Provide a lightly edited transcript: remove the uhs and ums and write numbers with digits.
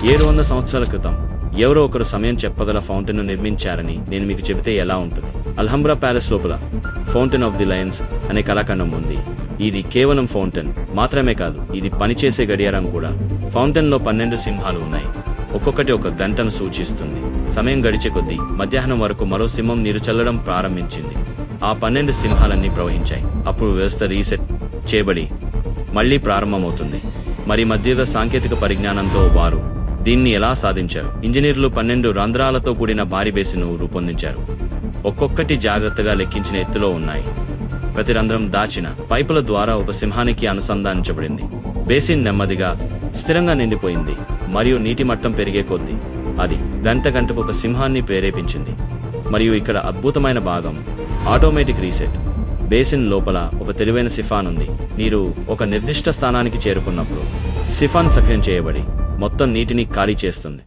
700 సంవత్సరాల క్రితం ఎవరో ఒకరు సమయం చెప్పగల ఫౌంటైన్ ను నిర్మించారని నేను మీకు చెబితే ఎలా ఉంటుంది? అల్హంబ్రా ప్యాలెస్ లోపల ఫౌంటైన్ ఆఫ్ ది లయన్స్ అనే కళాఖండం ఉంది. ఇది కేవలం ఫౌంటైన్ మాత్రమే కాదు, ఇది పనిచేసే గడియారం కూడా. ఫౌంటైన్ లో 12 సింహాలు ఉన్నాయి. ఒక్కొక్కటి ఒక గంటను సూచిస్తుంది. సమయం గడిచే కొద్దీ మధ్యాహ్నం వరకు మరో సింహం నీరు చల్లడం ప్రారంభించింది. ఆ 12 సింహాలన్నీ ప్రవహించాయి. అప్పుడు వ్యవస్థ రీసెట్ చేయబడి మళ్లీ ప్రారంభమవుతుంది. మరి మధ్యయుగ సాంకేతిక పరిజ్ఞానంతో వారు దీన్ని ఎలా సాధించారు? ఇంజనీర్లు 12 రంధ్రాలతో కూడిన భారీ బేసిన్ను రూపొందించారు. ఒక్కొక్కటి జాగ్రత్తగా లెక్కించిన ఎత్తులో ఉన్నాయి. ప్రతి రంధ్రం దాచిన పైపుల ద్వారా ఒక సింహానికి అనుసంధానించబడింది. బేసిన్ నెమ్మదిగా స్థిరంగా నిండిపోయింది మరియు నీటి మట్టం పెరిగే కొద్దీ అది గంటకు ఒక సింహాన్ని ప్రేరేపించింది. మరియు ఇక్కడ అద్భుతమైన భాగం, ఆటోమేటిక్ రీసెట్. బేసిన్ లోపల ఒక తెలివైన సిఫాన్ ఉంది. నీరు ఒక నిర్దిష్ట స్థానానికి చేరుకున్నప్పుడు సిఫాన్ సక్రియం చేయబడి మొత్తం నీటిని ఖాళీ చేస్తుంది.